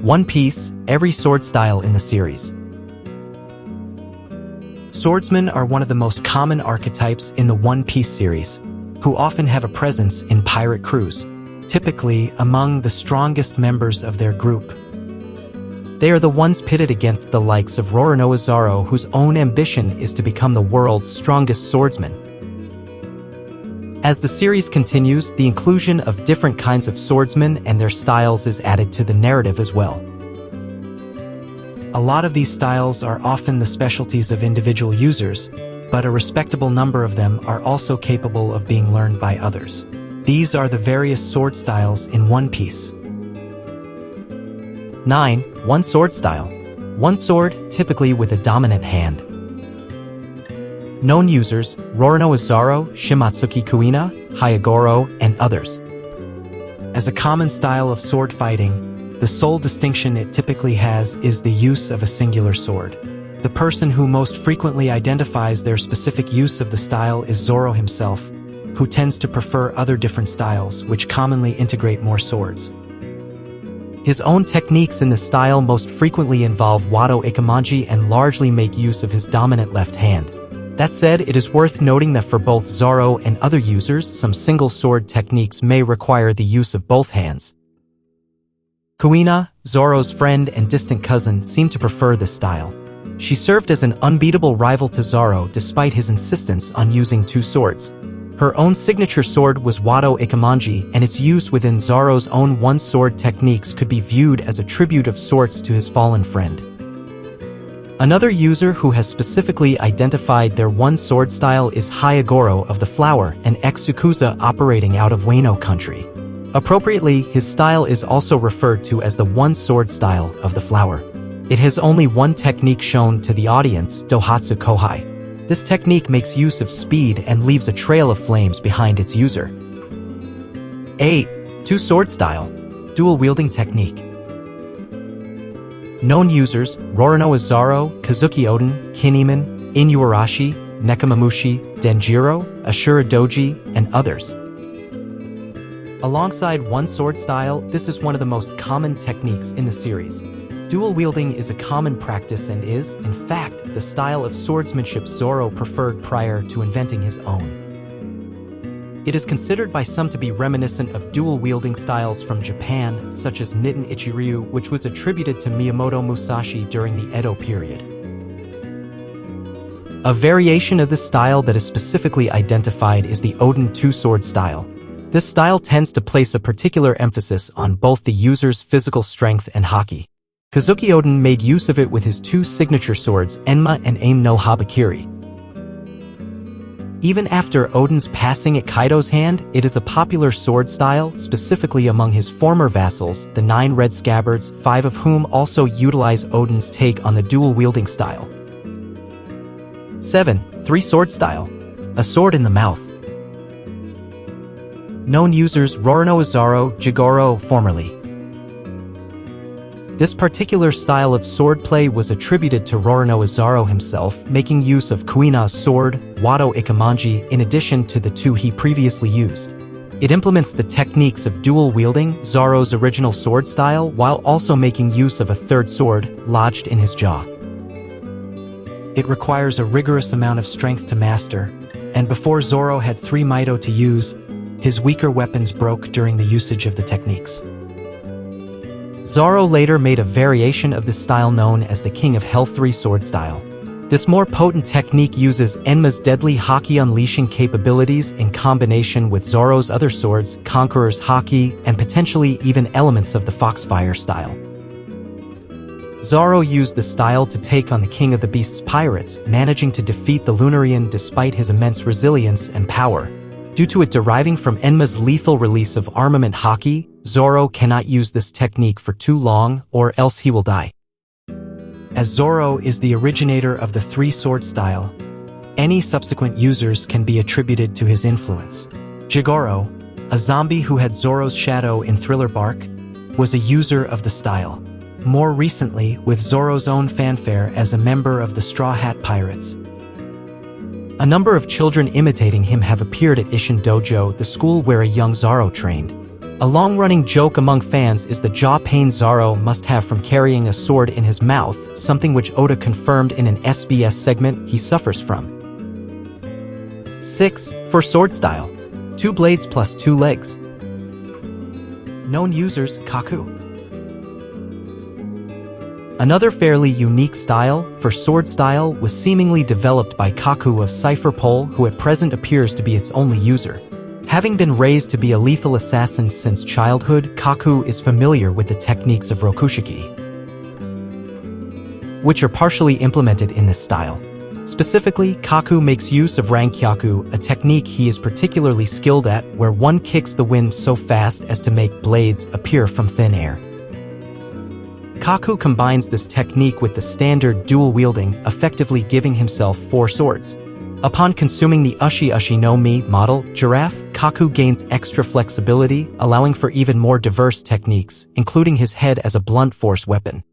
One Piece, every sword style in the series. Swordsmen are one of the most common archetypes in the One Piece series, who often have a presence in pirate crews, typically among the strongest members of their group. They are the ones pitted against the likes of Roronoa Zoro, whose own ambition is to become the world's strongest swordsman. As the series continues, the inclusion of different kinds of swordsmen and their styles is added to the narrative as well. A lot of these styles are often the specialties of individual users, but a respectable number of them are also capable of being learned by others. These are the various sword styles in One Piece. 9. One sword style. One sword, typically with a dominant hand. Known users: Roronoa Zoro, Shimatsuki Kuina, Hyagoro, and others. As a common style of sword fighting, the sole distinction it typically has is the use of a singular sword. The person who most frequently identifies their specific use of the style is Zoro himself, who tends to prefer other different styles, which commonly integrate more swords. His own techniques in the style most frequently involve Wado Ikemanji and largely make use of his dominant left hand. That said, it is worth noting that for both Zoro and other users, some single sword techniques may require the use of both hands. Kuina, Zoro's friend and distant cousin, seemed to prefer this style. She served as an unbeatable rival to Zoro despite his insistence on using two swords. Her own signature sword was Wado Ikemanji, and its use within Zoro's own one-sword techniques could be viewed as a tribute of sorts to his fallen friend. Another user who has specifically identified their one-sword style is Hyagoro of the Flower, an ex-Yakuza operating out of Wano country. Appropriately, his style is also referred to as the one-sword style of the Flower. It has only one technique shown to the audience, Dohatsu Kohai. This technique makes use of speed and leaves a trail of flames behind its user. 8. Two-sword style. Dual-wielding technique. Known users: Roronoa Zoro, Kazuki Oden, Kinemon, Inuarashi, Nekomamushi, Denjiro, Ashura Doji, and others. Alongside one sword style, this is one of the most common techniques in the series. Dual wielding is a common practice and is, in fact, the style of swordsmanship Zoro preferred prior to inventing his own. It is considered by some to be reminiscent of dual-wielding styles from Japan, such as Nitten Ichiryu, which was attributed to Miyamoto Musashi during the Edo period. A variation of this style that is specifically identified is the Oden two-sword style. This style tends to place a particular emphasis on both the user's physical strength and haki. Kazuki Oden made use of it with his two signature swords, Enma and Aim no Habakiri. Even after Oden's passing at Kaido's hand, it is a popular sword style, specifically among his former vassals, the 9 Red Scabbards, 5 of whom also utilize Oden's take on the dual-wielding style. 7. Three-sword style. A sword in the mouth. Known users: Roronoa Zoro, Jigoro, formerly. This particular style of swordplay was attributed to Roronoa Zoro himself, making use of Kuina's sword, Wado Ikemanji, in addition to the two he previously used. It implements the techniques of dual wielding, Zoro's original sword style, while also making use of a third sword, lodged in his jaw. It requires a rigorous amount of strength to master, and before Zoro had 3 Mito to use, his weaker weapons broke during the usage of the techniques. Zoro later made a variation of this style known as the King of Hell three-sword style. This more potent technique uses Enma's deadly haki unleashing capabilities in combination with Zoro's other swords, Conqueror's haki, and potentially even elements of the Foxfire style. Zoro used the style to take on the King of the Beasts pirates, managing to defeat the Lunarian despite his immense resilience and power. Due to it deriving from Enma's lethal release of armament haki, Zoro cannot use this technique for too long, or else he will die. As Zoro is the originator of the three-sword style, any subsequent users can be attributed to his influence. Jigoro, a zombie who had Zoro's shadow in Thriller Bark, was a user of the style. More recently, with Zoro's own fanfare as a member of the Straw Hat Pirates. A number of children imitating him have appeared at Isshin Dojo, the school where a young Zoro trained. A long-running joke among fans is the jaw pain Zoro must have from carrying a sword in his mouth, something which Oda confirmed in an SBS segment he suffers from. 6. For sword style. 2 blades plus 2 legs. Known users, Kaku. Another fairly unique style, for sword style, was seemingly developed by Kaku of Cypher Pole, who at present appears to be its only user. Having been raised to be a lethal assassin since childhood, Kaku is familiar with the techniques of Rokushiki, which are partially implemented in this style. Specifically, Kaku makes use of Rankyaku, a technique he is particularly skilled at, where one kicks the wind so fast as to make blades appear from thin air. Kaku combines this technique with the standard dual wielding, effectively giving himself 4 swords. Upon consuming the Ushi Ushi no Mi model, Giraffe, Kaku gains extra flexibility, allowing for even more diverse techniques, including his head as a blunt force weapon.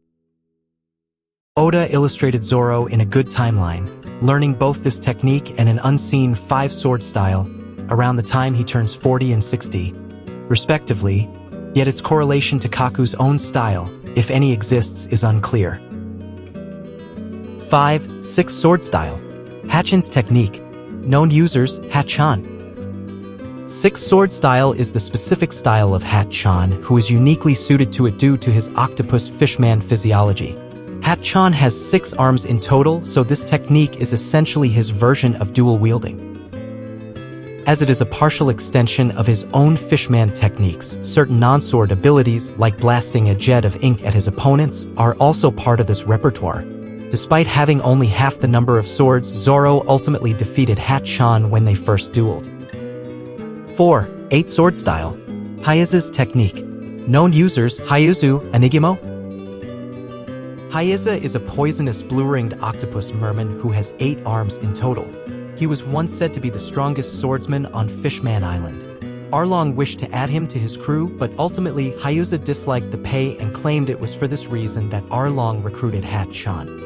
Oda illustrated Zoro in a good timeline, learning both this technique and an unseen 5-sword style, around the time he turns 40 and 60, respectively, yet its correlation to Kaku's own style, if any exists, is unclear. 5. 6 sword style. Hachan's technique. Known users, Hachan. 6 sword style is the specific style of Hachan, who is uniquely suited to it due to his octopus fishman physiology. Hachan has 6 arms in total, so this technique is essentially his version of dual wielding. As it is a partial extension of his own fishman techniques, certain non-sword abilities, like blasting a jet of ink at his opponents, are also part of this repertoire. Despite having only half the number of swords, Zoro ultimately defeated Hachan when they first dueled. 4. 8 sword style. Hyaza's technique. Known users, Hyuzu, Anigimo. Hyaza is a poisonous blue-ringed octopus merman who has 8 arms in total. He was once said to be the strongest swordsman on Fishman Island. Arlong wished to add him to his crew, but ultimately Hyuza disliked the pay and claimed it was for this reason that Arlong recruited Hachan.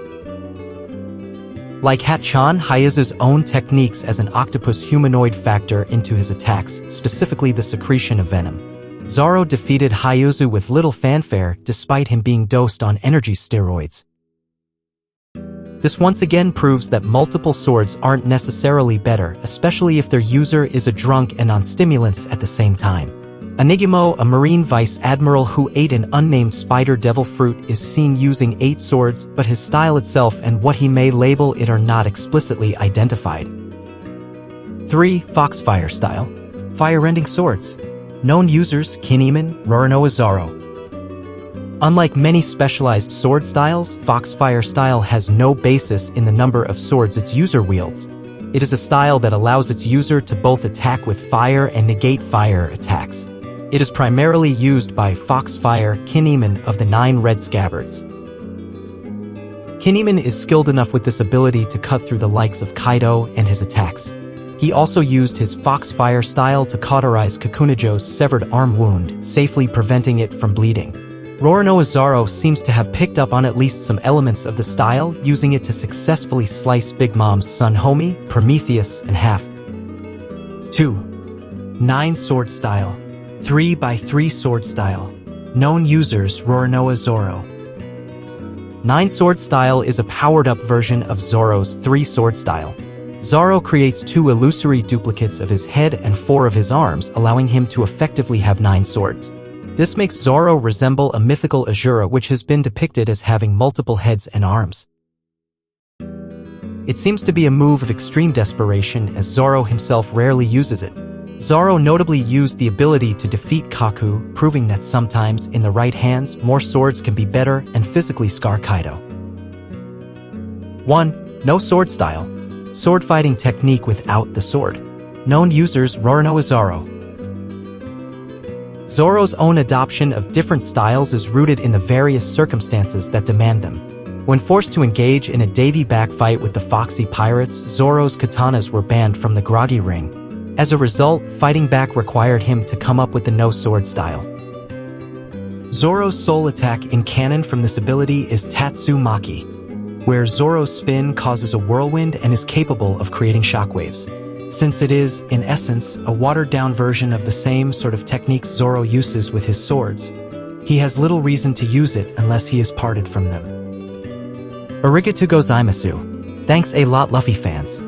Like Hachan, Hyuza's own techniques as an octopus humanoid factor into his attacks, specifically the secretion of venom. Zoro defeated Hyuzu with little fanfare, despite him being dosed on energy steroids. This once again proves that multiple swords aren't necessarily better, especially if their user is a drunk and on stimulants at the same time. Anigimo, a marine vice admiral who ate an unnamed spider devil fruit, is seen using 8 swords, but his style itself and what he may label it are not explicitly identified. 3. Foxfire style. Fire-rending swords. Known users, Kinemon, Roronoa Zoro. Unlike many specialized sword styles, Foxfire style has no basis in the number of swords its user wields. It is a style that allows its user to both attack with fire and negate fire attacks. It is primarily used by Foxfire Kinemon of the 9 Red Scabbards. Kinemon is skilled enough with this ability to cut through the likes of Kaido and his attacks. He also used his Foxfire style to cauterize Kakunajo's severed arm wound, safely preventing it from bleeding. Roronoa Zoro seems to have picked up on at least some elements of the style, using it to successfully slice Big Mom's son Homie, Prometheus, in half. 2. 9 sword style. 3x3 sword style. Known users, Roronoa Zoro. 9 sword style is a powered-up version of Zoro's 3 sword style. Zoro creates 2 illusory duplicates of his head and 4 of his arms, allowing him to effectively have 9 swords. This makes Zoro resemble a mythical Asura, which has been depicted as having multiple heads and arms. It seems to be a move of extreme desperation, as Zoro himself rarely uses it. Zoro notably used the ability to defeat Kaku, proving that sometimes, in the right hands, more swords can be better and physically scar Kaido. 1. No sword style. Sword fighting technique without the sword. Known users, Roronoa Zoro. Zoro's own adoption of different styles is rooted in the various circumstances that demand them. When forced to engage in a Davy backfight with the Foxy Pirates, Zoro's katanas were banned from the Groggy Ring. As a result, fighting back required him to come up with the no-sword style. Zoro's sole attack in canon from this ability is Tatsu Maki, where Zoro's spin causes a whirlwind and is capable of creating shockwaves. since it is, in essence, a watered-down version of the same sort of techniques Zoro uses with his swords. He has little reason to use it unless he is parted from them. Arigatou gozaimasu. Thanks a lot, Luffy fans.